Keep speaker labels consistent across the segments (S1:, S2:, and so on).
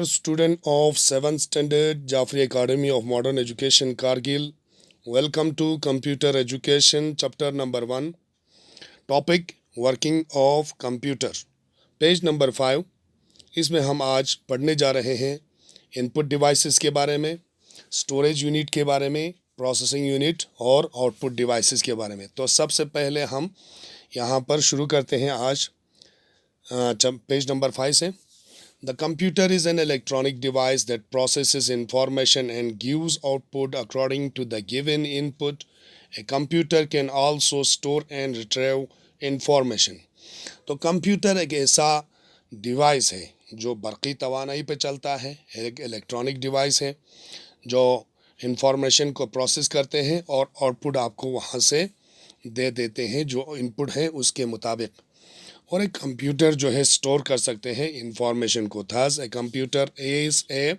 S1: Student of 7th Standard Jaffrey Academy of Modern Education Kargil. Welcome to Computer Education Chapter number 1. Topic Working of Computer. Page number 5. इसमें हम आज पढ़ने जा रहे हैं input devices के बारे में, स्टोरेज यूनिट के बारे में, प्रोसेसिंग यूनिट और आउटपुट डिवाइसेस के बारे में। तो सबसे पहले हम यहाँ पर शुरू करते हैं आज पेज नंबर 5 से। The computer is an electronic device that processes information and gives output according to the given input. A computer can also store and retrieve information. तो कंप्यूटर एक ऐसा डिवाइस है जो बरक़ी तवानाई पे चलता है, एक इलेक्ट्रॉनिक डिवाइस है जो इंफॉर्मेशन को प्रोसेस करते हैं और आउटपुट आपको वहाँ से दे देते हैं जो इनपुट है उसके मुताबिक। और एक कंप्यूटर जो है स्टोर कर सकते हैं इंफॉर्मेशन को। Thus a computer is a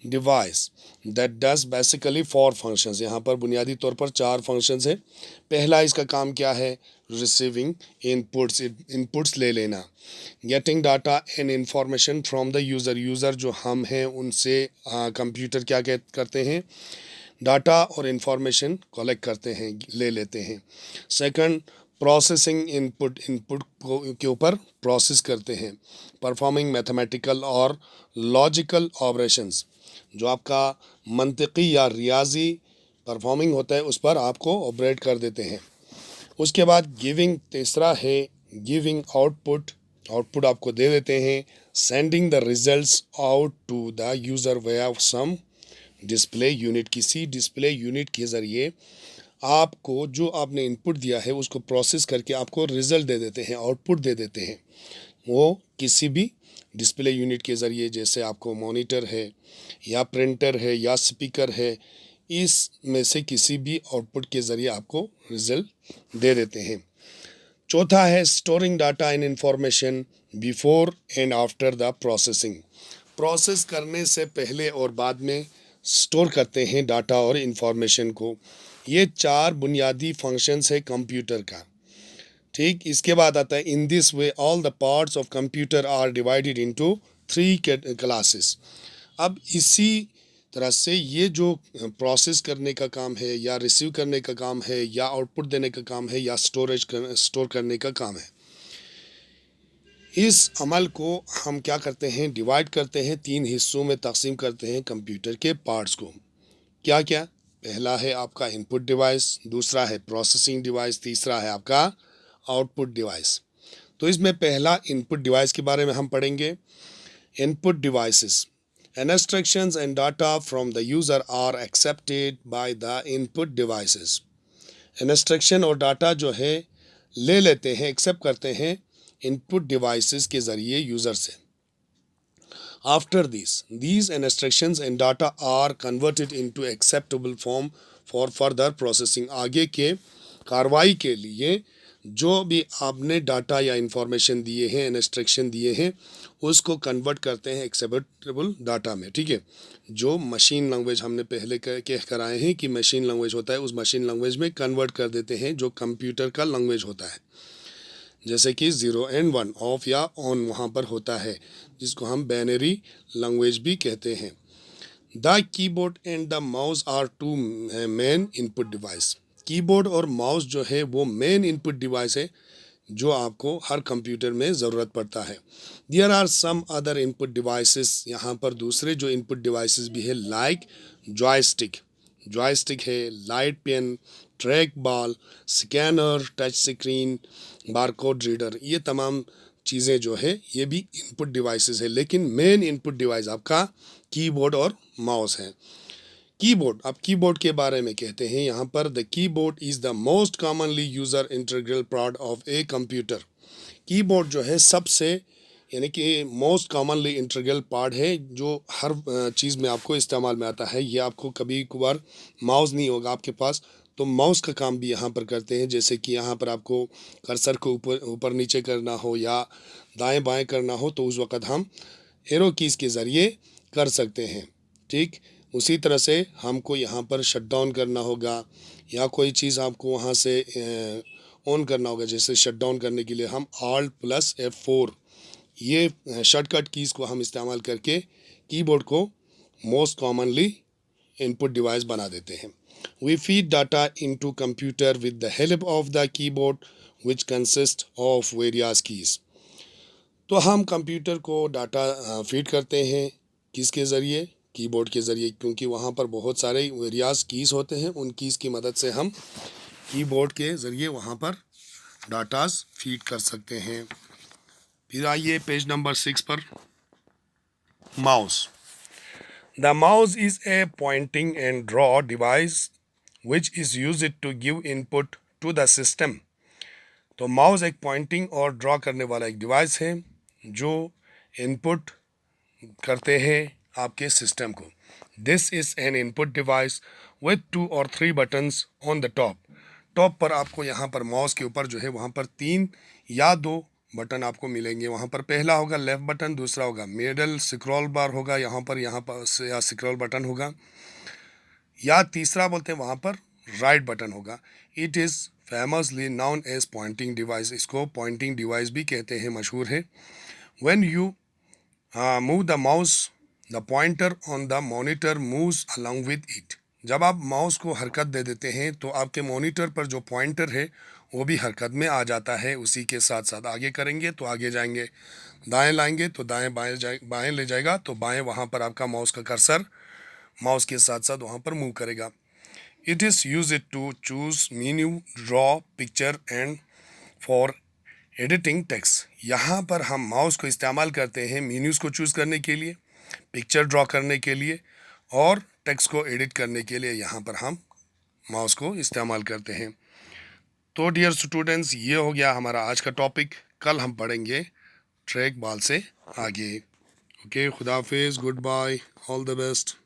S1: device that does basically 4 functions. यहाँ पर बुनियादी तौर पर 4 फंक्शंस है। पहला इसका काम क्या है? रिसीविंग इनपुट्स ले लेना, getting data and information from the user. User जो हम हैं उनसे कंप्यूटर क्या करते हैं? डाटा और इंफॉर्मेशन कलेक्ट करते हैं, ले लेते हैं। सेकंड, प्रोसेसिंग इनपुट के ऊपर प्रोसेस करते हैं। परफॉर्मिंग मैथमेटिकल और लॉजिकल ऑपरेशंस, जो आपका मंतिकी या रियाजी परफॉर्मिंग होता है उस पर आपको ऑपरेट कर देते हैं। उसके बाद गिविंग, तीसरा है गिविंग आउटपुट आपको दे देते हैं। Sending the results out to the user via some display unit, किसी डिस्प्ले यूनिट के ज़रिए आपको जो आपने इनपुट दिया है उसको प्रोसेस करके आपको रिज़ल्ट दे देते हैं, आउटपुट दे देते हैं। वो किसी भी डिस्प्ले यूनिट के ज़रिए, जैसे आपको मॉनिटर है या प्रिंटर है या स्पीकर है, इस में से किसी भी आउटपुट के ज़रिए आपको रिज़ल्ट दे देते हैं। चौथा है storing data and information before and after the processing. Process करने से पहले और बाद में स्टोर करते हैं डाटा और इंफॉर्मेशन को। ये 4 बुनियादी फंक्शंस है कंप्यूटर का। ठीक, इसके बाद आता है in this way all the parts of computer are divided into 3 classes. अब इसी तरह से ये जो प्रोसेस करने का काम है या रिसीव करने का काम है या आउटपुट देने का काम है या स्टोर करने का काम है, इस अमल को हम क्या करते हैं? डिवाइड करते हैं, 3 हिस्सों में तकसीम करते हैं कंप्यूटर के पार्ट्स को। क्या क्या? पहला है आपका इनपुट डिवाइस, दूसरा है प्रोसेसिंग डिवाइस, तीसरा है आपका आउटपुट डिवाइस। तो इसमें पहला इनपुट डिवाइस के बारे में हम पढ़ेंगे। Input devices, instructions and data from the user are accepted by the input devices. Instructions और डाटा जो है ले लेते हैं, एक्सेप्ट करते हैं इनपुट डिवाइसेस के ज़रिए यूज़र से। After these instructions and data are converted into acceptable form for further processing. आगे के कार्रवाई के लिए जो भी आपने डाटा या इंफॉर्मेशन दिए हैं, इंस्ट्रक्शन दिए हैं, उसको कन्वर्ट करते हैं एक्सेप्टेबल डाटा में। ठीक है, जो मशीन लैंग्वेज हमने पहले कह कर आए हैं कि मशीन लैंग्वेज होता है, उस मशीन लैंग्वेज में कन्वर्ट कर देते हैं जो कंप्यूटर का लैंग्वेज होता है। जैसे कि 0 and 1, ऑफ या ऑन वहाँ पर होता है, जिसको हम बाइनरी लैंग्वेज भी कहते हैं। The keyboard and the mouse are 2 main input device. Keyboard और माउस जो है वो मेन इनपुट डिवाइस है जो आपको हर कंप्यूटर में ज़रूरत पड़ता है। There are some other input devices, यहाँ पर दूसरे जो इनपुट डिवाइसेस भी है, लाइक जॉयस्टिक है, light pen, track ball, scanner, touch screen, barcode reader. ये तमाम चीज़ें जो है ये भी इनपुट डिवाइसेस है, लेकिन मेन इनपुट डिवाइस आपका कीबोर्ड और माउस है। कीबोर्ड, अब कीबोर्ड के बारे में कहते हैं यहाँ पर, the keyboard is the most commonly user integral part of a computer. Keyboard जो है सबसे यानी कि मोस्ट कॉमनली इंटीग्रल पार्ट है जो हर चीज़ में आपको इस्तेमाल में आता है। ये आपको कभी कभार माउस नहीं होगा आपके पास, तो माउस का काम भी यहाँ पर करते हैं। जैसे कि यहाँ पर आपको कर्सर को ऊपर नीचे करना हो या दाएं बाएं करना हो तो उस वक़्त हम एरो कीज़ के ज़रिए कर सकते हैं। ठीक, उसी तरह से हमको यहाँ पर शट डाउन करना होगा या कोई चीज़ आपको वहाँ से ऑन करना होगा, जैसे शट डाउन करने के लिए हम Alt+F4 ये शॉर्टकट कीज़ को हम इस्तेमाल करके कीबोर्ड को मोस्ट कॉमनली इनपुट डिवाइस बना देते हैं. We feed data into computer with the help of the keyboard which consists of various keys. तो हम कंप्यूटर को डाटा फीड करते हैं किसके ज़रिए, कीबोर्ड के ज़रिए, क्योंकि वहाँ पर बहुत सारे वेरियस कीज़ होते हैं. उन कीज़ की मदद से हम कीबोर्ड के ज़रिए वहाँ पर डाटास फीड कर सकते हैं. फिर आइए पेज नंबर 6 पर. Mouse. The mouse is a pointing and draw device which is used to give input to the system. तो माउस एक पॉइंटिंग और ड्रॉ करने वाला एक डिवाइस है जो इनपुट करते हैं आपके सिस्टम को. This is an input device with 2 और 3 buttons on the top. Top पर आपको यहाँ पर माउस के ऊपर जो है वहाँ पर 3 या 2 बटन आपको मिलेंगे. वहाँ पर पहला होगा लेफ़्ट बटन, दूसरा होगा मिडल स्क्रॉल बार होगा यहाँ पर या स्क्रॉल बटन होगा, या तीसरा बोलते हैं वहाँ पर राइट बटन होगा. It is famously known as pointing device. इसको पॉइंटिंग डिवाइस भी कहते हैं, मशहूर है. When you move the mouse the pointer on the monitor moves along with it. जब आप माउस को हरकत दे देते हैं तो आपके मॉनिटर पर जो पॉइंटर है वो भी हरकत में आ जाता है. उसी के साथ साथ आगे करेंगे तो आगे जाएंगे, दाएं लाएंगे तो दाएं, बाएं ले जाएगा तो बाएं. वहाँ पर आपका माउस का कर्सर माउस के साथ साथ वहाँ पर मूव करेगा. It is use to choose menu, draw picture and for editing text. यहाँ पर हम माउस को इस्तेमाल करते हैं मेन्यूज़ को चूज़ करने के लिए, पिक्चर ड्रॉ करने के लिए और टेक्स्ट को एडिट करने के लिए यहाँ पर हम माउस को इस्तेमाल करते हैं. तो डियर स्टूडेंट्स, ये हो गया हमारा आज का टॉपिक. कल हम पढ़ेंगे ट्रैक बॉल से आगे. ओके, खुदा हाफिज़, goodbye, all the best.